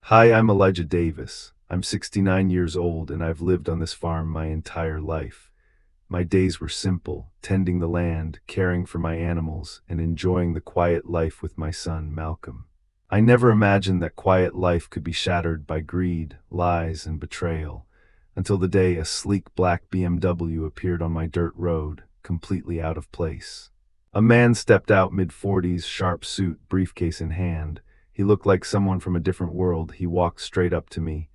Hi, I'm Elijah Davis. I'm 69 years old and I've lived on this farm my entire life. My days were simple, tending the land, caring for my animals, and enjoying the quiet life with my son, Malcolm. I never imagined that quiet life could be shattered by greed, lies, and betrayal, until the day a sleek black BMW appeared on my dirt road, completely out of place. A man stepped out mid-40s, sharp suit, briefcase in hand. He looked like someone from a different world. He walked straight up to me.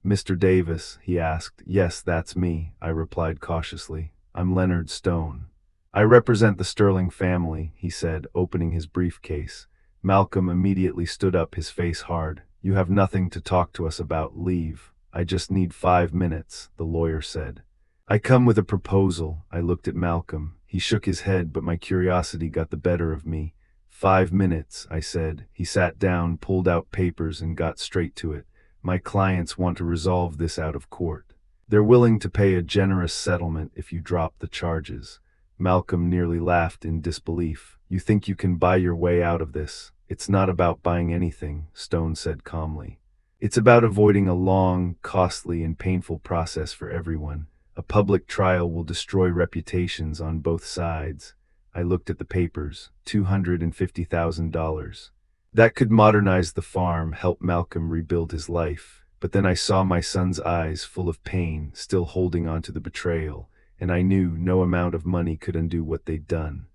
"Mr. Davis?" he asked. "Yes, that's me," I replied cautiously. "I'm Leonard Stone." "I represent the Sterling family," he said, opening his briefcase. Malcolm immediately stood up, his face hard. "You have nothing to talk to us about. Leave." "I just need 5 minutes," the lawyer said. "I come with a proposal." I looked at Malcolm. He shook his head, but my curiosity got the better of me. "5 minutes," I said. He sat down, pulled out papers, and got straight to it. "My clients want to resolve this out of court. They're willing to pay a generous settlement if you drop the charges." Malcolm nearly laughed in disbelief. "You think you can buy your way out of this?" "It's not about buying anything," Stone said calmly. "It's about avoiding a long, costly, and painful process for everyone. A public trial will destroy reputations on both sides." I looked at the papers. $250,000. That could modernize the farm, help Malcolm rebuild his life. But then I saw my son's eyes full of pain, still holding on to the betrayal, and I knew no amount of money could undo what they'd done.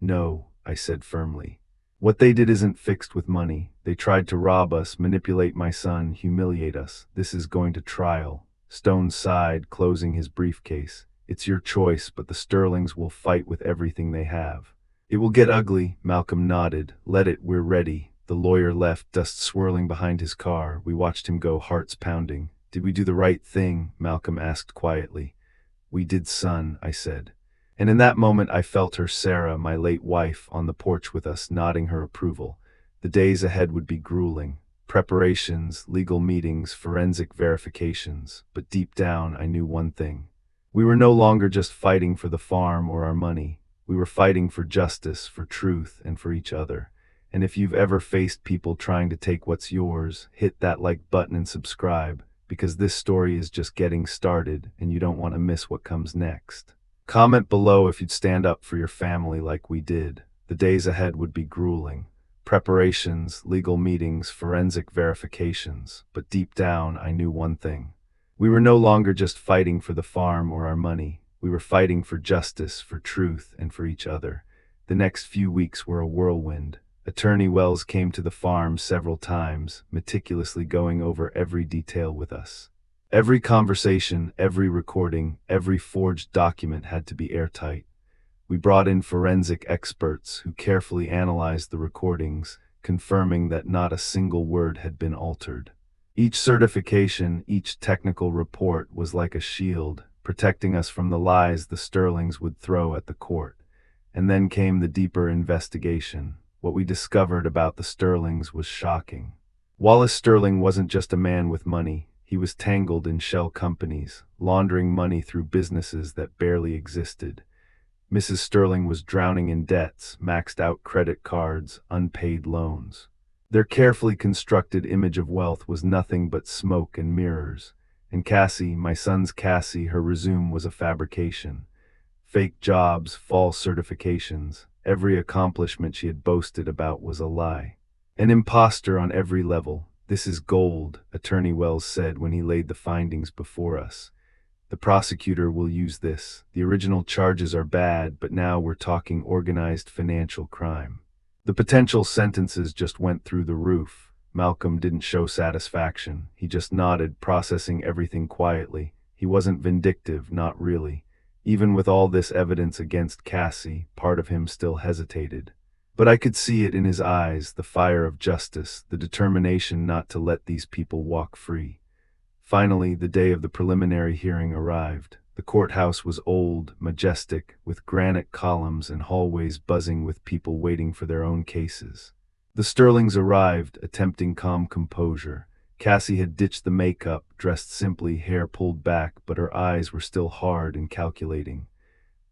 "No," I said firmly. "What they did isn't fixed with money. They tried to rob us, manipulate my son, humiliate us. This is going to trial." Stone sighed, closing his briefcase. "It's your choice, but the Sterlings will fight with everything they have." "It will get ugly," Malcolm nodded. "Let it, we're ready." The lawyer left, dust swirling behind his car. We watched him go, hearts pounding. "Did we do the right thing?" Malcolm asked quietly. "We did, son," I said. And in that moment I felt her, Sarah, my late wife, on the porch with us, nodding her approval. The days ahead would be grueling. Preparations, legal meetings, forensic verifications. But deep down I knew one thing. We were no longer just fighting for the farm or our money. We were fighting for justice, for truth, and for each other. And if you've ever faced people trying to take what's yours, hit that like button and subscribe, because this story is just getting started and you don't want to miss what comes next. Comment below if you'd stand up for your family like we did. The days ahead would be grueling. Preparations, legal meetings, forensic verifications. But deep down I knew one thing. We were no longer just fighting for the farm or our money. We were fighting for justice, for truth, and for each other. The next few weeks were a whirlwind. Attorney Wells came to the farm several times, meticulously going over every detail with us. Every conversation, every recording, every forged document had to be airtight. We brought in forensic experts who carefully analyzed the recordings, confirming that not a single word had been altered. Each certification, each technical report was like a shield, protecting us from the lies the Sterlings would throw at the court. And then came the deeper investigation. What we discovered about the Sterlings was shocking. Wallace Sterling wasn't just a man with money. He was tangled in shell companies, laundering money through businesses that barely existed. Mrs. Sterling was drowning in debts, maxed out credit cards, unpaid loans. Their carefully constructed image of wealth was nothing but smoke and mirrors. And Cassie, my son's Cassie, her resume was a fabrication. Fake jobs, false certifications, every accomplishment she had boasted about was a lie. An imposter on every level. "This is gold," Attorney Wells said when he laid the findings before us. "The prosecutor will use this. The original charges are bad, but now we're talking organized financial crime." The potential sentences just went through the roof. Malcolm didn't show satisfaction. He just nodded, processing everything quietly. He wasn't vindictive, not really. Even with all this evidence against Cassie, part of him still hesitated. But I could see it in his eyes, the fire of justice, the determination not to let these people walk free. Finally, the day of the preliminary hearing arrived. The courthouse was old, majestic, with granite columns and hallways buzzing with people waiting for their own cases. The Sterlings arrived, attempting calm composure. Cassie had ditched the makeup, dressed simply, hair pulled back, but her eyes were still hard and calculating.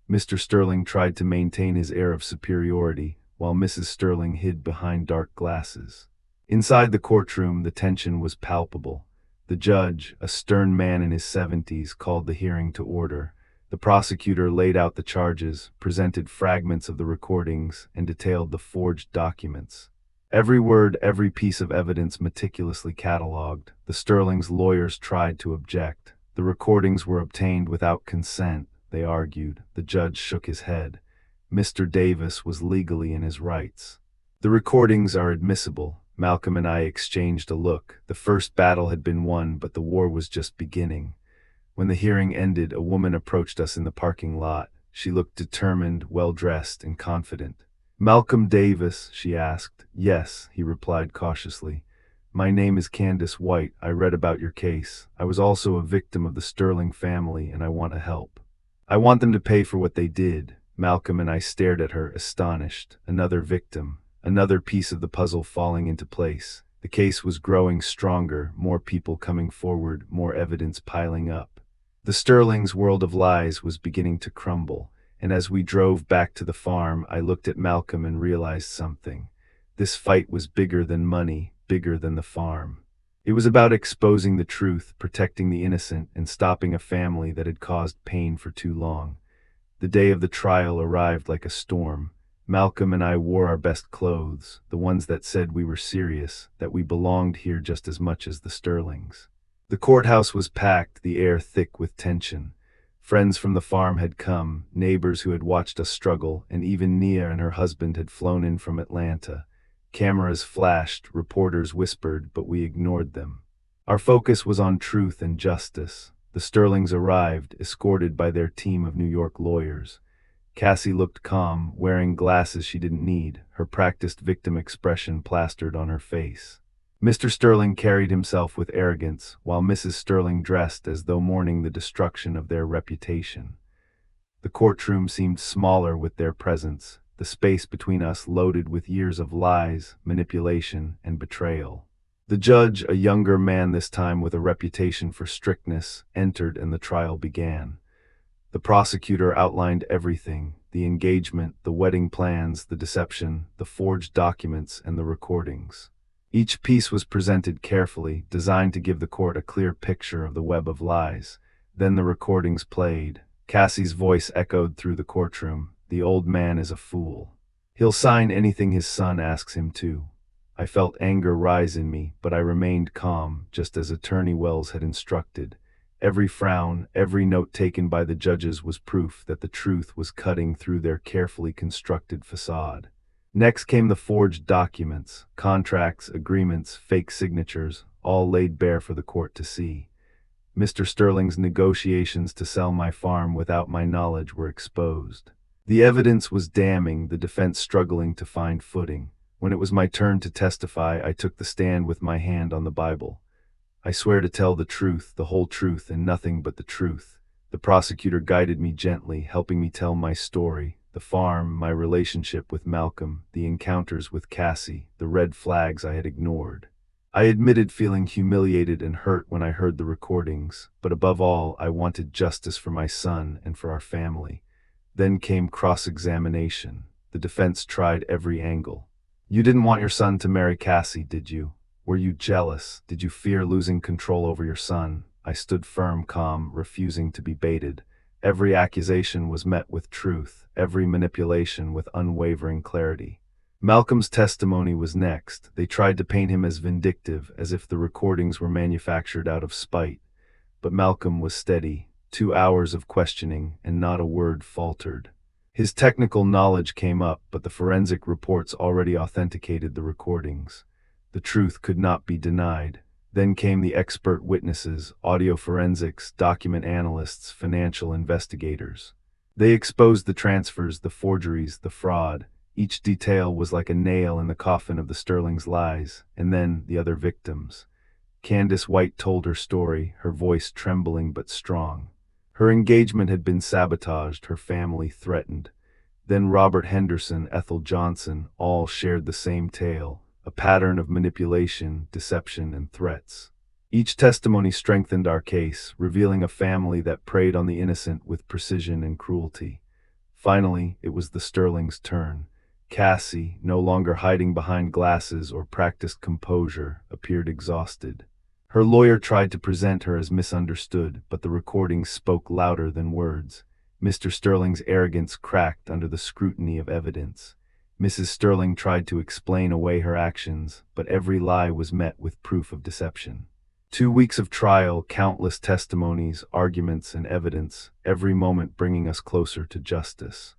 Mr. Sterling tried to maintain his air of superiority, while Mrs. Sterling hid behind dark glasses. Inside the courtroom, the tension was palpable. The judge, a stern man in his 70s, called the hearing to order. The prosecutor laid out the charges, presented fragments of the recordings, and detailed the forged documents. Every word, every piece of evidence meticulously catalogued. The Sterling's lawyers tried to object. The recordings were obtained without consent, they argued. The judge shook his head. Mr. Davis was legally in his rights. The recordings are admissible. Malcolm and I exchanged a look. The first battle had been won, but the war was just beginning. When the hearing ended, a woman approached us in the parking lot. She looked determined, well-dressed, and confident. "Malcolm Davis?" she asked. "Yes," he replied cautiously. "My name is Candace White. I read about your case. I was also a victim of the Sterling family, and I want to help. I want them to pay for what they did." Malcolm and I stared at her, astonished. Another victim. Another piece of the puzzle falling into place. The case was growing stronger, more people coming forward, more evidence piling up. The Sterling's world of lies was beginning to crumble, and as we drove back to the farm, I looked at Malcolm and realized something. This fight was bigger than money, bigger than the farm. It was about exposing the truth, protecting the innocent, and stopping a family that had caused pain for too long. The day of the trial arrived like a storm. Malcolm and I wore our best clothes, the ones that said we were serious, that we belonged here just as much as the Sterlings. The courthouse was packed, the air thick with tension. Friends from the farm had come, neighbors who had watched us struggle, and even Nia and her husband had flown in from Atlanta. Cameras flashed, reporters whispered, but we ignored them. Our focus was on truth and justice. The Sterlings arrived, escorted by their team of New York lawyers. Cassie looked calm, wearing glasses she didn't need, her practiced victim expression plastered on her face. Mr. Sterling carried himself with arrogance, while Mrs. Sterling dressed as though mourning the destruction of their reputation. The courtroom seemed smaller with their presence, the space between us loaded with years of lies, manipulation, and betrayal. The judge, a younger man this time with a reputation for strictness, entered and the trial began. The prosecutor outlined everything: the engagement, the wedding plans, the deception, the forged documents, and the recordings. Each piece was presented carefully, designed to give the court a clear picture of the web of lies. Then the recordings played. Cassie's voice echoed through the courtroom. "The old man is a fool. He'll sign anything his son asks him to." I felt anger rise in me, but I remained calm, just as Attorney Wells had instructed. Every frown, every note taken by the judges was proof that the truth was cutting through their carefully constructed facade. Next came the forged documents, contracts, agreements, fake signatures, all laid bare for the court to see. Mr. Sterling's negotiations to sell my farm without my knowledge were exposed. The evidence was damning, the defense struggling to find footing. When it was my turn to testify, I took the stand with my hand on the Bible. "I swear to tell the truth, the whole truth, and nothing but the truth." The prosecutor guided me gently, helping me tell my story. The farm, my relationship with Malcolm, the encounters with Cassie, the red flags I had ignored. I admitted feeling humiliated and hurt when I heard the recordings, but above all, I wanted justice for my son and for our family. Then came cross-examination. The defense tried every angle. "You didn't want your son to marry Cassie, did you? Were you jealous? Did you fear losing control over your son?" I stood firm, calm, refusing to be baited. Every accusation was met with truth, every manipulation with unwavering clarity. Malcolm's testimony was next. They tried to paint him as vindictive, as if the recordings were manufactured out of spite. But Malcolm was steady. 2 hours of questioning, and not a word faltered. His technical knowledge came up, but the forensic reports already authenticated the recordings. The truth could not be denied. Then came the expert witnesses, audio forensics, document analysts, financial investigators. They exposed the transfers, the forgeries, the fraud. Each detail was like a nail in the coffin of the Sterling's lies. And then the other victims. Candace White told her story, her voice trembling but strong. Her engagement had been sabotaged, her family threatened. Then Robert Henderson, Ethel Johnson, all shared the same tale. A pattern of manipulation, deception, and threats. Each testimony strengthened our case, revealing a family that preyed on the innocent with precision and cruelty. Finally, it was the Sterling's turn. Cassie, no longer hiding behind glasses or practiced composure, appeared exhausted. Her lawyer tried to present her as misunderstood, but the recordings spoke louder than words. Mr. Sterling's arrogance cracked under the scrutiny of evidence. Mrs. Sterling tried to explain away her actions, but every lie was met with proof of deception. 2 weeks of trial, countless testimonies, arguments, and evidence, every moment bringing us closer to justice.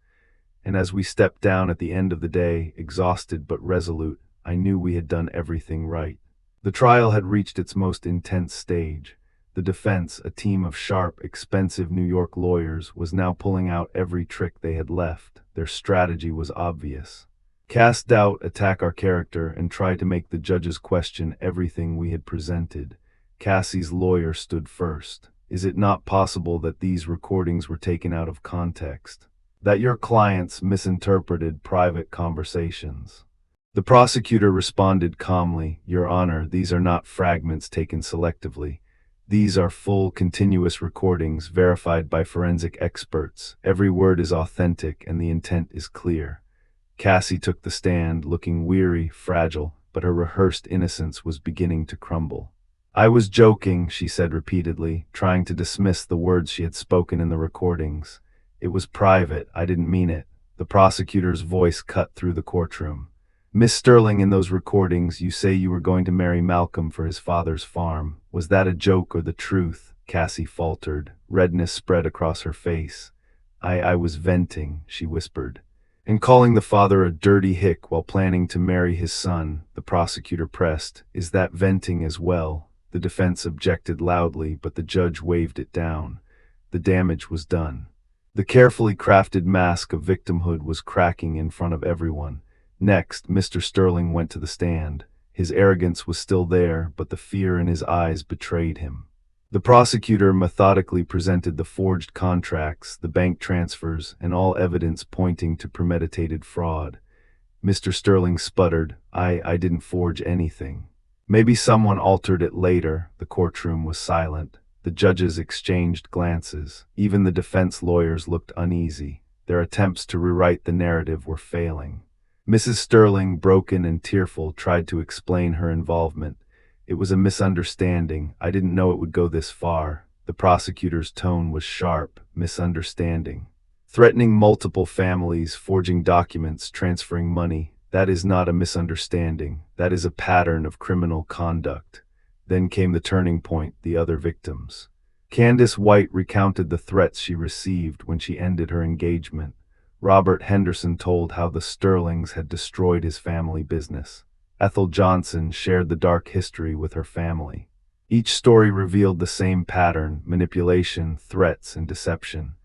And as we stepped down at the end of the day, exhausted but resolute, I knew we had done everything right. The trial had reached its most intense stage. The defense, a team of sharp, expensive New York lawyers, was now pulling out every trick they had left. Their strategy was obvious. Cast doubt, attack our character, and try to make the judges question everything we had presented. Cassie's lawyer stood first. Is it not possible that these recordings were taken out of context? That your clients misinterpreted private conversations? The prosecutor responded calmly, Your Honor, these are not fragments taken selectively. These are full, continuous recordings verified by forensic experts. Every word is authentic and the intent is clear. Cassie took the stand, looking weary, fragile, but her rehearsed innocence was beginning to crumble. I was joking, she said repeatedly, trying to dismiss the words she had spoken in the recordings. It was private, I didn't mean it. The prosecutor's voice cut through the courtroom. Miss Sterling, in those recordings, you say you were going to marry Malcolm for his father's farm. Was that a joke or the truth? Cassie faltered. Redness spread across her face. I was venting, she whispered. And calling the father a dirty hick while planning to marry his son, the prosecutor pressed. Is that venting as well? The defense objected loudly, but the judge waved it down. The damage was done. The carefully crafted mask of victimhood was cracking in front of everyone. Next, Mr. Sterling went to the stand. His arrogance was still there, but the fear in his eyes betrayed him. The prosecutor methodically presented the forged contracts, the bank transfers, and all evidence pointing to premeditated fraud. Mr. Sterling sputtered, I didn't forge anything. Maybe someone altered it later. The courtroom was silent. The judges exchanged glances. Even the defense lawyers looked uneasy. Their attempts to rewrite the narrative were failing. Mrs. Sterling, broken and tearful, tried to explain her involvement. It was a misunderstanding. I didn't know it would go this far. The prosecutor's tone was sharp. Misunderstanding. Threatening multiple families, forging documents, transferring money. That is not a misunderstanding. That is a pattern of criminal conduct. Then came the turning point, the other victims. Candace White recounted the threats she received when she ended her engagement. Robert Henderson told how the Sterlings had destroyed his family business. Ethel Johnson shared the dark history with her family. Each story revealed the same pattern: manipulation, threats, and deception.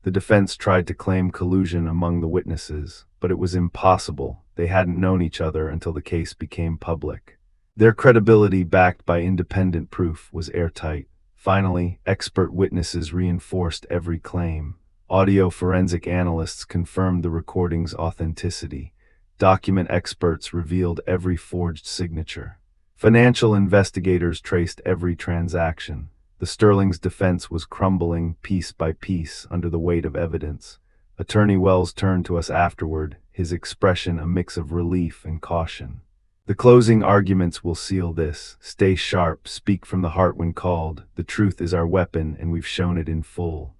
The defense tried to claim collusion among the witnesses, but it was impossible. They hadn't known each other until the case became public. Their credibility, backed by independent proof, was airtight. Finally, expert witnesses reinforced every claim. Audio forensic analysts confirmed the recording's authenticity. Document experts revealed every forged signature. Financial investigators traced every transaction. The Sterling's defense was crumbling piece by piece under the weight of evidence. Attorney Wells turned to us afterward, his expression a mix of relief and caution. The closing arguments will seal this. Stay sharp, speak from the heart when called. The truth is our weapon, and we've shown it in full.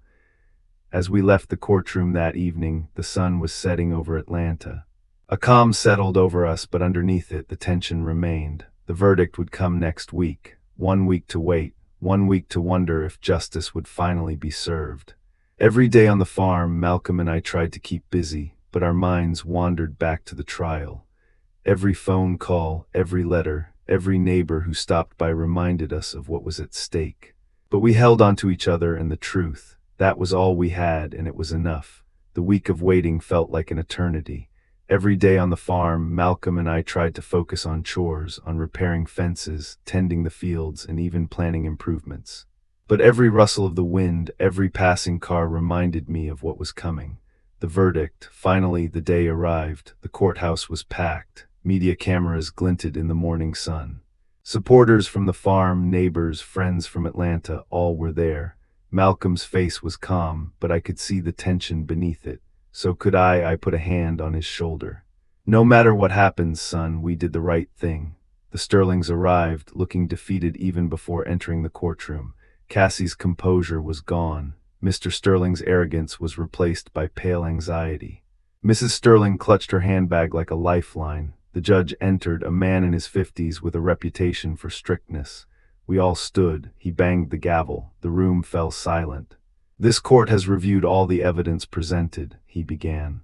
As we left the courtroom that evening, the sun was setting over Atlanta. A calm settled over us, but underneath it, the tension remained. The verdict would come next week. 1 week to wait, 1 week to wonder if justice would finally be served. Every day on the farm, Malcolm and I tried to keep busy, but our minds wandered back to the trial. Every phone call, every letter, every neighbor who stopped by reminded us of what was at stake. But we held on to each other and the truth. That was all we had, and it was enough. The week of waiting felt like an eternity. Every day on the farm, Malcolm and I tried to focus on chores, on repairing fences, tending the fields, and even planning improvements. But every rustle of the wind, every passing car reminded me of what was coming. The verdict. Finally, the day arrived. The courthouse was packed. Media cameras glinted in the morning sun. Supporters from the farm, neighbors, friends from Atlanta, all were there. Malcolm's face was calm, but I could see the tension beneath it. So could I put a hand on his shoulder. No matter what happens, son, we did the right thing. The Sterlings arrived, looking defeated even before entering the courtroom. Cassie's composure was gone. Mr. Sterling's arrogance was replaced by pale anxiety. Mrs. Sterling clutched her handbag like a lifeline. The judge entered, a man in his 50s with a reputation for strictness. We all stood. He banged the gavel. The room fell silent. This court has reviewed all the evidence presented, he began.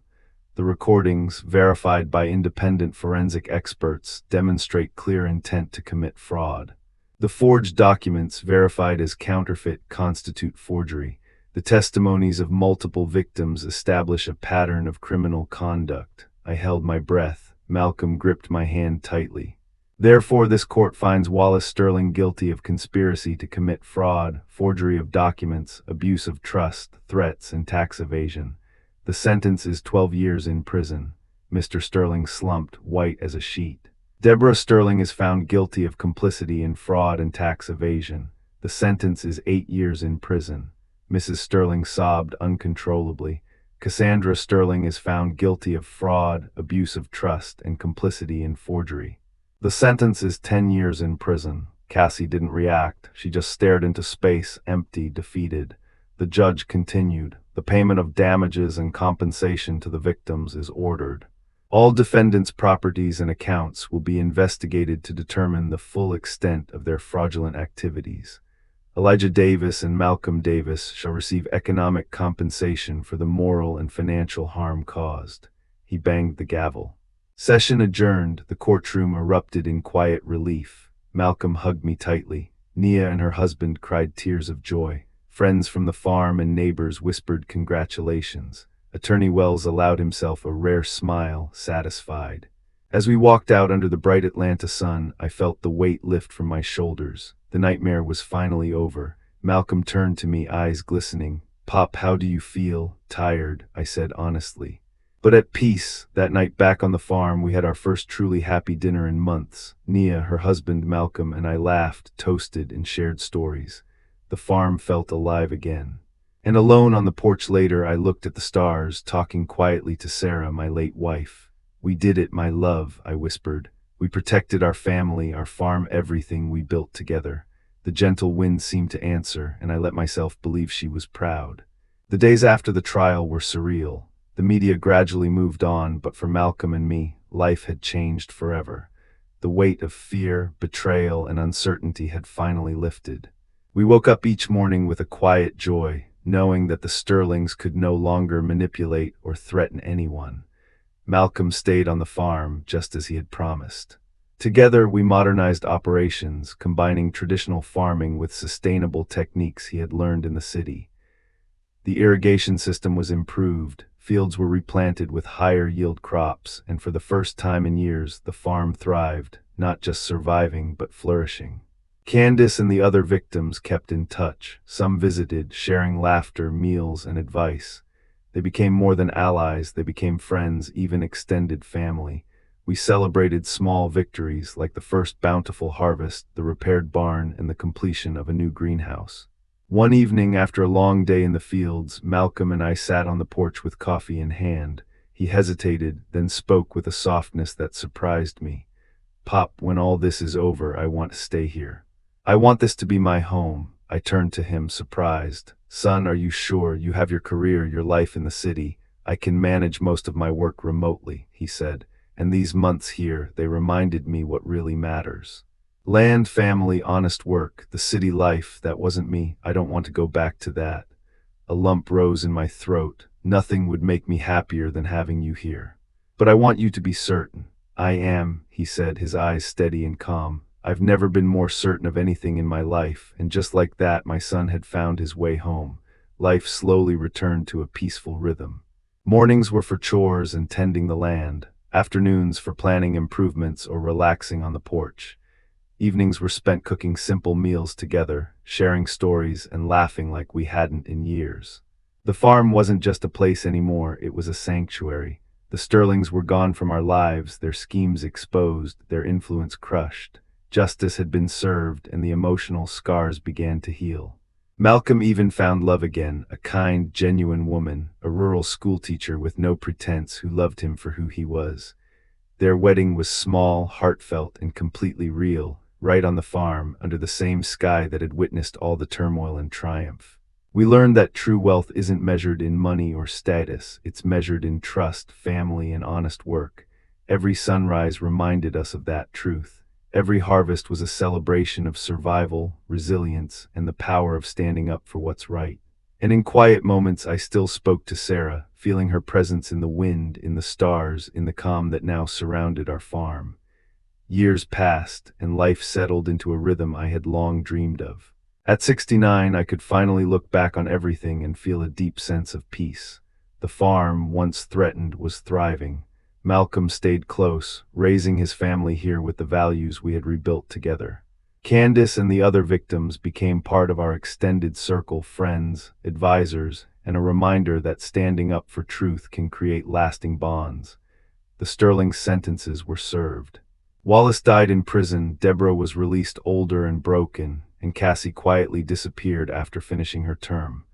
The recordings, verified by independent forensic experts, demonstrate clear intent to commit fraud. The forged documents, verified as counterfeit, constitute forgery. The testimonies of multiple victims establish a pattern of criminal conduct. I held my breath. Malcolm gripped my hand tightly. Therefore, this court finds Wallace Sterling guilty of conspiracy to commit fraud, forgery of documents, abuse of trust, threats, and tax evasion. The sentence is 12 years in prison. Mr. Sterling slumped, white as a sheet. Deborah Sterling is found guilty of complicity in fraud and tax evasion. The sentence is 8 years in prison. Mrs. Sterling sobbed uncontrollably. Cassandra Sterling is found guilty of fraud, abuse of trust, and complicity in forgery. The sentence is 10 years in prison. Cassie didn't react. She just stared into space, empty, defeated. The judge continued. The payment of damages and compensation to the victims is ordered. All defendants' properties and accounts will be investigated to determine the full extent of their fraudulent activities. Elijah Davis and Malcolm Davis shall receive economic compensation for the moral and financial harm caused. He banged the gavel. Session adjourned. The courtroom erupted in quiet relief. Malcolm hugged me tightly. Nia and her husband cried tears of joy. Friends from the farm and neighbors whispered congratulations. Attorney Wells allowed himself a rare smile, satisfied. As we walked out under the bright Atlanta sun, I felt the weight lift from my shoulders. The nightmare was finally over. Malcolm turned to me, eyes glistening. "Pop, how do you feel?" "Tired," I said honestly. "But at peace." That night back on the farm, we had our first truly happy dinner in months. Nia, her husband Malcolm, and I laughed, toasted, and shared stories. The farm felt alive again. And alone on the porch later, I looked at the stars, talking quietly to Sarah, my late wife. "We did it, my love," I whispered. "We protected our family, our farm, everything we built together." The gentle wind seemed to answer, and I let myself believe she was proud. The days after the trial were surreal. The media gradually moved on, but for Malcolm and me, life had changed forever. The weight of fear, betrayal, and uncertainty had finally lifted. We woke up each morning with a quiet joy, knowing that the Sterlings could no longer manipulate or threaten anyone. Malcolm stayed on the farm, just as he had promised. Together, we modernized operations, combining traditional farming with sustainable techniques he had learned in the city. The irrigation system was improved, fields were replanted with higher yield crops, and for the first time in years, the farm thrived, not just surviving, but flourishing. Candace and the other victims kept in touch. Some visited, sharing laughter, meals, and advice. They became more than allies, they became friends, even extended family. We celebrated small victories like the first bountiful harvest, the repaired barn, and the completion of a new greenhouse. One evening, after a long day in the fields, Malcolm and I sat on the porch with coffee in hand. He hesitated, then spoke with a softness that surprised me. "Pop, when all this is over, I want to stay here. I want this to be my home." I turned to him, surprised. "Son, are you sure? You have your career, your life in the city. I can manage most of my work remotely," he said. "And these months here, they reminded me what really matters. Land, family, honest work, the city life, that wasn't me. I don't want to go back to that." A lump rose in my throat. "Nothing would make me happier than having you here. But I want you to be certain." "I am," he said, his eyes steady and calm. "I've never been more certain of anything in my life." And just like that, my son had found his way home. Life slowly returned to a peaceful rhythm. Mornings were for chores and tending the land. Afternoons for planning improvements or relaxing on the porch. Evenings were spent cooking simple meals together, sharing stories, and laughing like we hadn't in years. The farm wasn't just a place anymore, it was a sanctuary. The Sterlings were gone from our lives, their schemes exposed, their influence crushed. Justice had been served, and the emotional scars began to heal. Malcolm even found love again, a kind, genuine woman, a rural schoolteacher with no pretense who loved him for who he was. Their wedding was small, heartfelt, and completely real, right on the farm, under the same sky that had witnessed all the turmoil and triumph. We learned that true wealth isn't measured in money or status, it's measured in trust, family, and honest work. Every sunrise reminded us of that truth. Every harvest was a celebration of survival, resilience, and the power of standing up for what's right. And in quiet moments, I still spoke to Sarah, feeling her presence in the wind, in the stars, in the calm that now surrounded our farm. Years passed, and life settled into a rhythm I had long dreamed of. At 69, I could finally look back on everything and feel a deep sense of peace. The farm, once threatened, was thriving. Malcolm stayed close, raising his family here with the values we had rebuilt together. Candace and the other victims became part of our extended circle, friends, advisors, and a reminder that standing up for truth can create lasting bonds. The Sterling sentences were served. Wallace died in prison, Deborah was released older and broken, and Cassie quietly disappeared after finishing her term.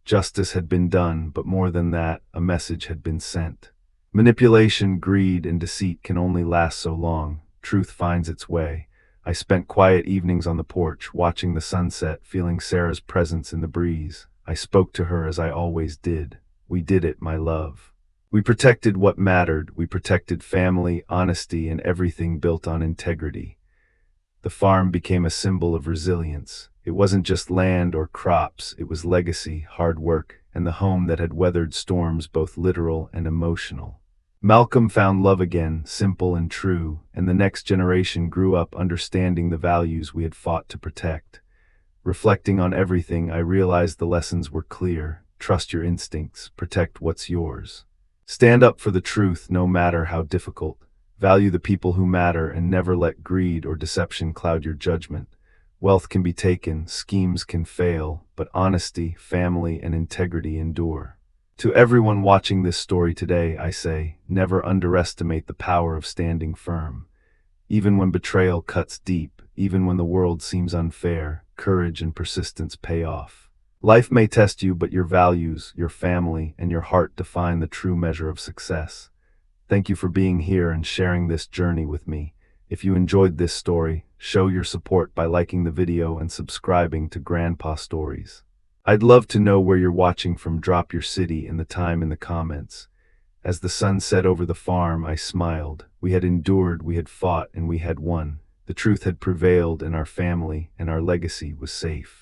Justice had been done, but more than that, a message had been sent. Manipulation, greed, and deceit can only last so long. Truth finds its way. I spent quiet evenings on the porch, watching the sunset, feeling Sarah's presence in the breeze. I spoke to her as I always did. We did it, my love. We protected what mattered. We protected family, honesty, and everything built on integrity. The farm became a symbol of resilience. It wasn't just land or crops, it was legacy, hard work, and the home that had weathered storms both literal and emotional. Malcolm found love again, simple and true, and the next generation grew up understanding the values we had fought to protect. Reflecting on everything, I realized the lessons were clear. Trust your instincts, protect what's yours. Stand up for the truth, no matter how difficult. Value the people who matter, and never let greed or deception cloud your judgment. Wealth can be taken, schemes can fail, but honesty, family, and integrity endure. To everyone watching this story today, I say, never underestimate the power of standing firm. Even when betrayal cuts deep, even when the world seems unfair, courage and persistence pay off. Life may test you, but your values, your family, and your heart define the true measure of success. Thank you for being here and sharing this journey with me. If you enjoyed this story, show your support by liking the video and subscribing to Grandpa Stories. I'd love to know where you're watching from. Drop your city and the time in the comments. As the sun set over the farm, I smiled. We had endured, we had fought, and we had won. The truth had prevailed, and our family and our legacy was safe.